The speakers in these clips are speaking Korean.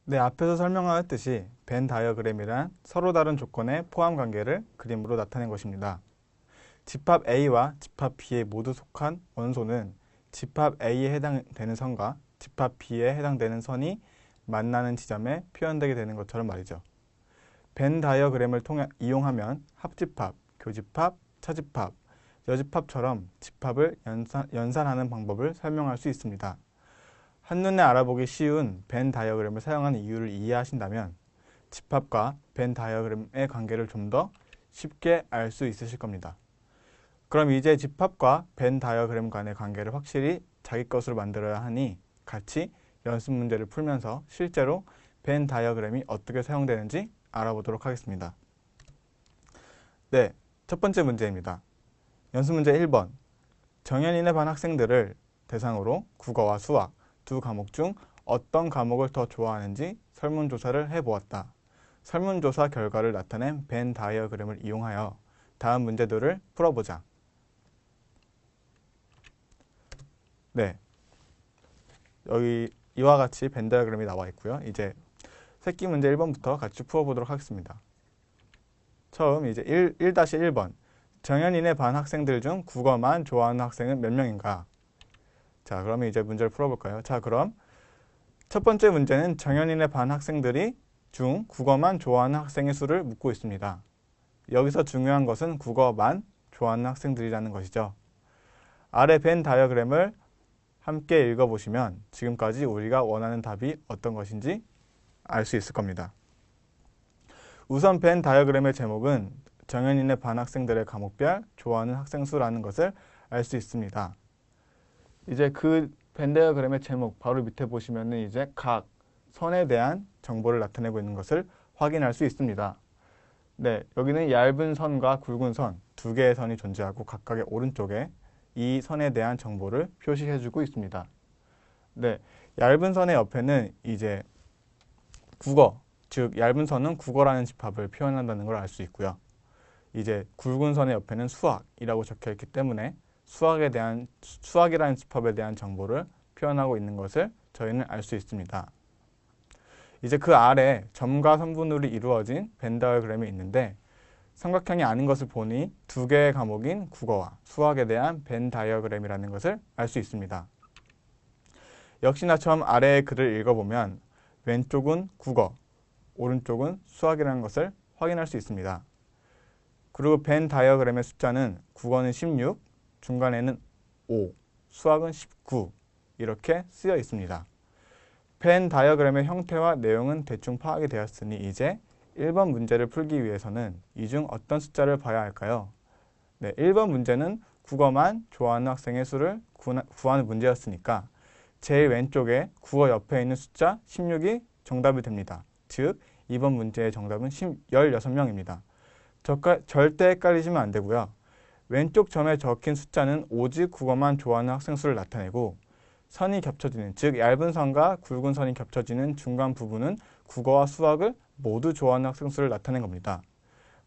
네, 앞에서 설명하였듯이 벤 다이어그램이란 서로 다른 조건의 포함 관계를 그림으로 나타낸 것입니다. 집합 A와 집합 B에 모두 속한 원소는 집합 A에 해당되는 선과 집합 B에 해당되는 선이 만나는 지점에 표현되게 되는 것처럼 말이죠. 벤 다이어그램을 이용하면 합집합, 교집합, 차집합, 여집합처럼 집합을 연산하는 방법을 설명할 수 있습니다. 한눈에 알아보기 쉬운 벤 다이어그램을 사용하는 이유를 이해하신다면 집합과 벤 다이어그램의 관계를 좀 더 쉽게 알 수 있으실 겁니다. 그럼 이제 집합과 벤 다이어그램 간의 관계를 확실히 자기 것으로 만들어야 하니 같이 연습 문제를 풀면서 실제로 벤 다이어그램이 어떻게 사용되는지 알아보도록 하겠습니다. 네, 첫 번째 문제입니다. 연습 문제 1번. 정연인의 반 학생들을 대상으로 국어와 수학 두 과목 중 어떤 과목을 더 좋아하는지 설문조사를 해보았다. 설문조사 결과를 나타낸 벤 다이어그램을 이용하여 다음 문제들을 풀어보자. 네, 여기 이와 같이 벤 다이어그램이 나와 있고요. 이제 새끼 문제 1번부터 같이 풀어보도록 하겠습니다. 처음 이제 1-1번. 정연인의 반 학생들 중 국어만 좋아하는 학생은 몇 명인가? 자, 그러면 이제 문제를 풀어볼까요? 자, 그럼 첫 번째 문제는 정연인의 반 학생들이 중 국어만 좋아하는 학생의 수를 묻고 있습니다. 여기서 중요한 것은 국어만 좋아하는 학생들이라는 것이죠. 아래 벤 다이어그램을 함께 읽어보시면 지금까지 우리가 원하는 답이 어떤 것인지 알 수 있을 겁니다. 우선 벤 다이어그램의 제목은 정연인의 반 학생들의 과목별 좋아하는 학생 수라는 것을 알 수 있습니다. 이제 그 벤 다이어그램의 제목 바로 밑에 보시면은 이제 각 선에 대한 정보를 나타내고 있는 것을 확인할 수 있습니다. 네, 여기는 얇은 선과 굵은 선 두 개의 선이 존재하고 각각의 오른쪽에 이 선에 대한 정보를 표시해주고 있습니다. 네, 얇은 선의 옆에는 이제 국어, 즉 얇은 선은 국어라는 집합을 표현한다는 걸 알 수 있고요. 이제 굵은 선의 옆에는 수학이라고 적혀 있기 때문에 수학이라는 집합에 대한 정보를 표현하고 있는 것을 저희는 알 수 있습니다. 이제 그 아래 점과 선분으로 이루어진 벤 다이어그램이 있는데 삼각형이 아닌 것을 보니 두 개의 과목인 국어와 수학에 대한 벤 다이어그램이라는 것을 알 수 있습니다. 역시나 처음 아래의 글을 읽어보면 왼쪽은 국어, 오른쪽은 수학이라는 것을 확인할 수 있습니다. 그리고 벤 다이어그램의 숫자는 국어는 16, 중간에는 5, 수학은 19 이렇게 쓰여 있습니다. 벤 다이어그램의 형태와 내용은 대충 파악이 되었으니 이제 1번 문제를 풀기 위해서는 이 중 어떤 숫자를 봐야 할까요? 네, 1번 문제는 국어만 좋아하는 학생의 수를 구하는 문제였으니까 제일 왼쪽에 국어 옆에 있는 숫자 16이 정답이 됩니다. 즉 2번 문제의 정답은 16명입니다. 절대 헷갈리시면 안 되고요. 왼쪽 점에 적힌 숫자는 오직 국어만 좋아하는 학생 수를 나타내고 선이 겹쳐지는, 즉 얇은 선과 굵은 선이 겹쳐지는 중간 부분은 국어와 수학을 모두 좋아하는 학생 수를 나타낸 겁니다.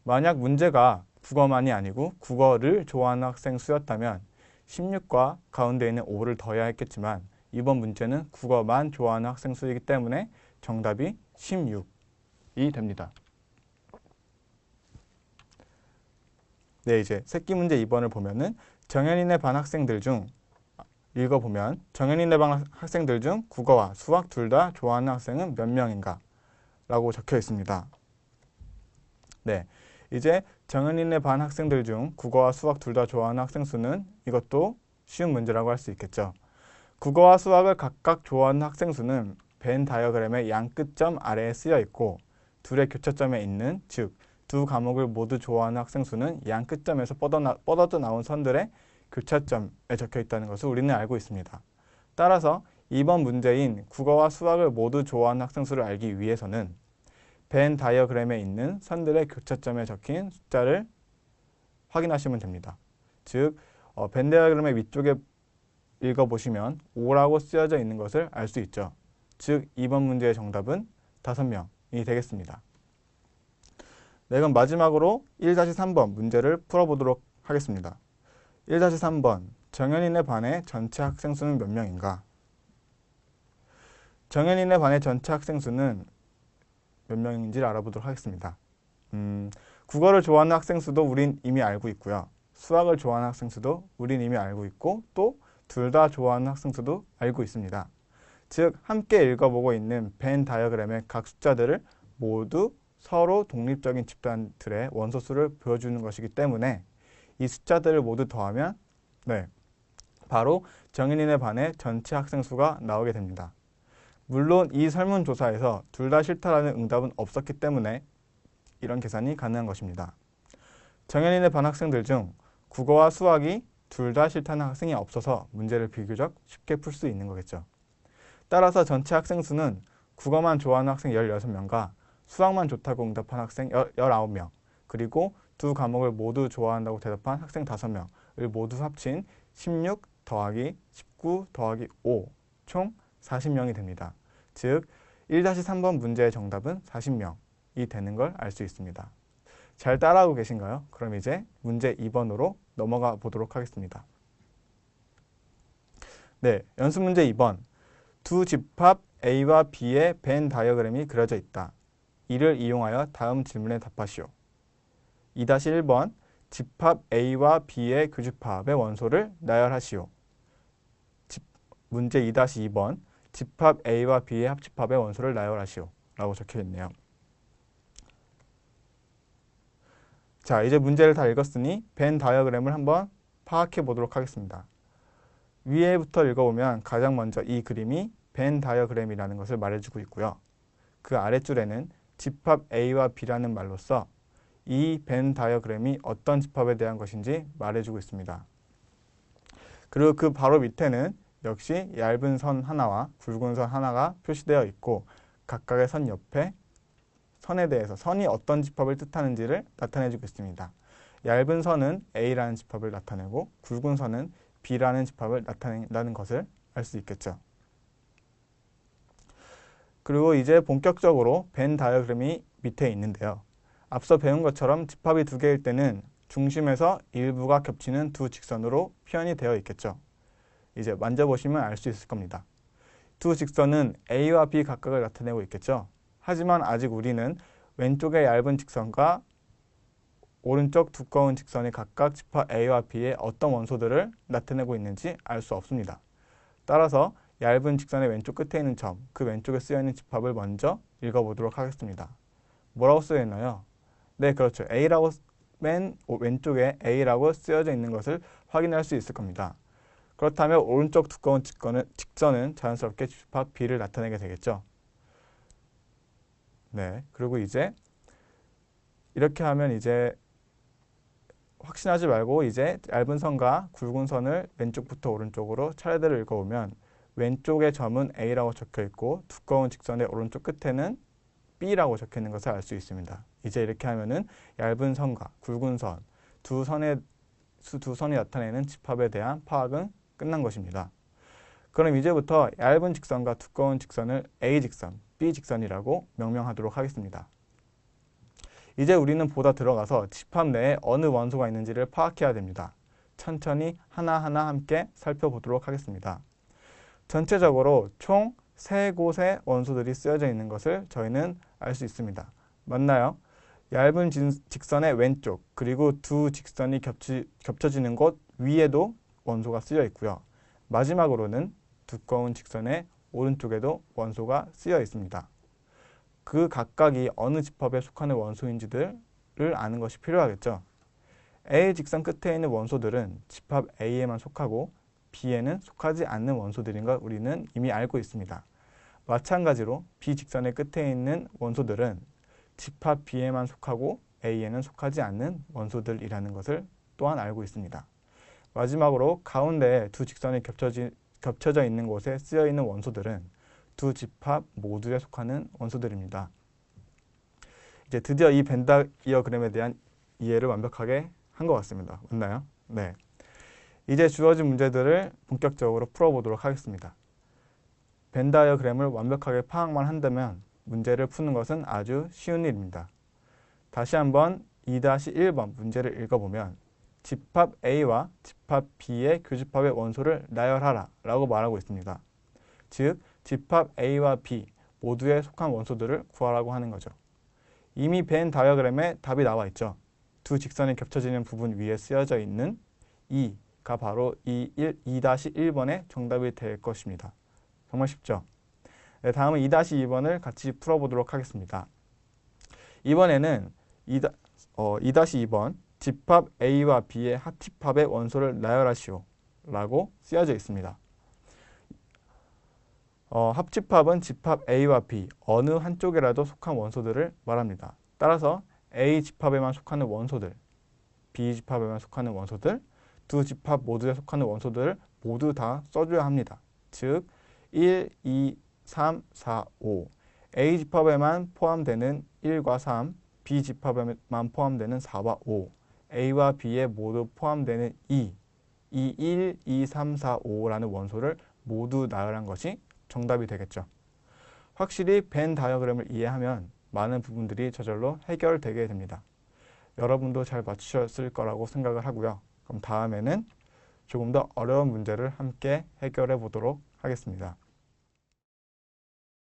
만약 문제가 국어만이 아니고 국어를 좋아하는 학생 수였다면 16과 가운데 있는 5를 더해야 했겠지만 이번 문제는 국어만 좋아하는 학생 수이기 때문에 정답이 16이 됩니다. 네, 이제 새끼 문제 2번을 보면은 정연인의 반 학생들 중 읽어보면 정연인의 반 학생들 중 국어와 수학 둘 다 좋아하는 학생은 몇 명인가? 라고 적혀 있습니다. 네, 이제 정연인의 반 학생들 중 국어와 수학 둘 다 좋아하는 학생 수는 이것도 쉬운 문제라고 할 수 있겠죠. 국어와 수학을 각각 좋아하는 학생 수는 벤 다이어그램의 양 끝점 아래에 쓰여 있고 둘의 교차점에 있는, 즉 두 과목을 모두 좋아하는 학생 수는 양 끝점에서 뻗어져 나온 선들의 교차점에 적혀 있다는 것을 우리는 알고 있습니다. 따라서 2번 문제인 국어와 수학을 모두 좋아하는 학생 수를 알기 위해서는 벤 다이어그램에 있는 선들의 교차점에 적힌 숫자를 확인하시면 됩니다. 즉, 벤 다이어그램의 위쪽에 읽어보시면 5라고 쓰여져 있는 것을 알 수 있죠. 즉, 2번 문제의 정답은 5명이 되겠습니다. 네, 그럼 마지막으로 1-3번 문제를 풀어보도록 하겠습니다. 1-3번 정연인의 반의 전체 학생 수는 몇 명인가? 정현인에 반해 전체 학생 수는 몇 명인지를 알아보도록 하겠습니다. 국어를 좋아하는 학생 수도 우린 이미 알고 있고요. 수학을 좋아하는 학생 수도 우린 이미 알고 있고 또 둘 다 좋아하는 학생 수도 알고 있습니다. 즉 함께 읽어보고 있는 벤 다이어그램의 각 숫자들을 모두 서로 독립적인 집단들의 원소수를 보여주는 것이기 때문에 이 숫자들을 모두 더하면 바로 정현인에 반해 전체 학생 수가 나오게 됩니다. 물론 이 설문조사에서 둘 다 싫다라는 응답은 없었기 때문에 이런 계산이 가능한 것입니다. 정현인에 반 학생들 중 국어와 수학이 둘 다 싫다는 학생이 없어서 문제를 비교적 쉽게 풀 수 있는 거겠죠. 따라서 전체 학생 수는 국어만 좋아하는 학생 16명과 수학만 좋다고 응답한 학생 19명, 그리고 두 과목을 모두 좋아한다고 대답한 학생 5명을 모두 합친 16 더하기 19 더하기 5, 총 40명이 됩니다. 즉 1-3번 문제의 정답은 40명이 되는 걸 알 수 있습니다. 잘 따라하고 계신가요? 그럼 이제 문제 2번으로 넘어가 보도록 하겠습니다. 네, 연습 문제 2번. 두 집합 A와 B의 벤 다이어그램이 그려져 있다. 이를 이용하여 다음 질문에 답하시오. 2-1번. 집합 A와 B의 교집합의 원소를 나열하시오. 문제 2-2번. 집합 A와 B의 합집합의 원소를 나열하시오. 라고 적혀있네요. 자, 이제 문제를 다 읽었으니 벤 다이어그램을 한번 파악해 보도록 하겠습니다. 위에부터 읽어보면 가장 먼저 이 그림이 벤 다이어그램이라는 것을 말해주고 있고요. 그 아랫줄에는 집합 A와 B라는 말로써 이 벤 다이어그램이 어떤 집합에 대한 것인지 말해주고 있습니다. 그리고 그 바로 밑에는 역시 얇은 선 하나와 굵은 선 하나가 표시되어 있고 각각의 선 옆에 선에 대해서 선이 어떤 집합을 뜻하는지를 나타내주고 있습니다. 얇은 선은 A라는 집합을 나타내고 굵은 선은 B라는 집합을 나타낸다는 것을 알 수 있겠죠. 그리고 이제 본격적으로 벤 다이어그램이 밑에 있는데요. 앞서 배운 것처럼 집합이 두 개일 때는 중심에서 일부가 겹치는 두 직선으로 표현이 되어 있겠죠. 이제 만져보시면 알 수 있을 겁니다. 두 직선은 A와 B 각각을 나타내고 있겠죠. 하지만 아직 우리는 왼쪽의 얇은 직선과 오른쪽 두꺼운 직선이 각각 집합 A와 B의 어떤 원소들을 나타내고 있는지 알 수 없습니다. 따라서 얇은 직선의 왼쪽 끝에 있는 점, 그 왼쪽에 쓰여있는 집합을 먼저 읽어보도록 하겠습니다. 뭐라고 쓰여있나요? 네, 그렇죠. A라고 맨 왼쪽에 A라고 쓰여져 있는 것을 확인할 수 있을 겁니다. 그렇다면 오른쪽 두꺼운 직선은 자연스럽게 집합 B를 나타내게 되겠죠. 네, 그리고 이제 이렇게 하면 이제 확신하지 말고 이제 얇은 선과 굵은 선을 왼쪽부터 오른쪽으로 차례대로 읽어보면 왼쪽의 점은 A라고 적혀 있고 두꺼운 직선의 오른쪽 끝에는 B라고 적혀 있는 것을 알 수 있습니다. 이제 이렇게 하면은 얇은 선과 굵은 선 두 선이 나타내는 집합에 대한 파악은 끝난 것입니다. 그럼 이제부터 얇은 직선과 두꺼운 직선을 A 직선, B 직선이라고 명명하도록 하겠습니다. 이제 우리는 보다 들어가서 집합 내에 어느 원소가 있는지를 파악해야 됩니다. 천천히 하나하나 함께 살펴보도록 하겠습니다. 전체적으로 총 3곳의 원소들이 쓰여져 있는 것을 저희는 알 수 있습니다. 맞나요? 얇은 직선의 왼쪽, 그리고 두 직선이 겹쳐지는 곳 위에도 원소가 쓰여 있고요. 마지막으로는 두꺼운 직선의 오른쪽에도 원소가 쓰여 있습니다. 그 각각이 어느 집합에 속하는 원소인지를 아는 것이 필요하겠죠. A 직선 끝에 있는 원소들은 집합 A에만 속하고 B에는 속하지 않는 원소들인 걸 우리는 이미 알고 있습니다. 마찬가지로 B 직선의 끝에 있는 원소들은 집합 B에만 속하고 A에는 속하지 않는 원소들이라는 것을 또한 알고 있습니다. 마지막으로 가운데 두 직선이 겹쳐져 있는 곳에 쓰여 있는 원소들은 두 집합 모두에 속하는 원소들입니다. 이제 드디어 이 벤 다이어그램에 대한 이해를 완벽하게 한 것 같습니다. 맞나요? 네. 이제 주어진 문제들을 본격적으로 풀어보도록 하겠습니다. 벤 다이어그램을 완벽하게 파악만 한다면 문제를 푸는 것은 아주 쉬운 일입니다. 다시 한번 2-1번 문제를 읽어보면 집합 A와 집합 B의 교집합의 원소를 나열하라 라고 말하고 있습니다. 즉, 집합 A와 B 모두에 속한 원소들을 구하라고 하는 거죠. 이미 벤 다이어그램에 답이 나와 있죠. 두 직선이 겹쳐지는 부분 위에 쓰여져 있는 2가 바로 2-1번의 정답이 될 것입니다. 정말 쉽죠? 네, 다음은 2-2번을 같이 풀어보도록 하겠습니다. 이번에는 2-2번 집합 A와 B의 합집합의 원소를 나열하시오 라고 쓰여져 있습니다. 합집합은 집합 A와 B 어느 한쪽이라도 속한 원소들을 말합니다. 따라서 A 집합에만 속하는 원소들, B 집합에만 속하는 원소들, 두 집합 모두에 속하는 원소들을 모두 다 써줘야 합니다. 즉 1, 2, 3, 4, 5 A 집합에만 포함되는 1과 3, B 집합에만 포함되는 4와 5 A와 B에 모두 포함되는 2, 1, 2, 3, 4, 5라는 원소를 모두 나열한 것이 정답이 되겠죠. 확실히 벤 다이어그램을 이해하면 많은 부분들이 저절로 해결되게 됩니다. 여러분도 잘 맞추셨을 거라고 생각을 하고요. 그럼 다음에는 조금 더 어려운 문제를 함께 해결해 보도록 하겠습니다.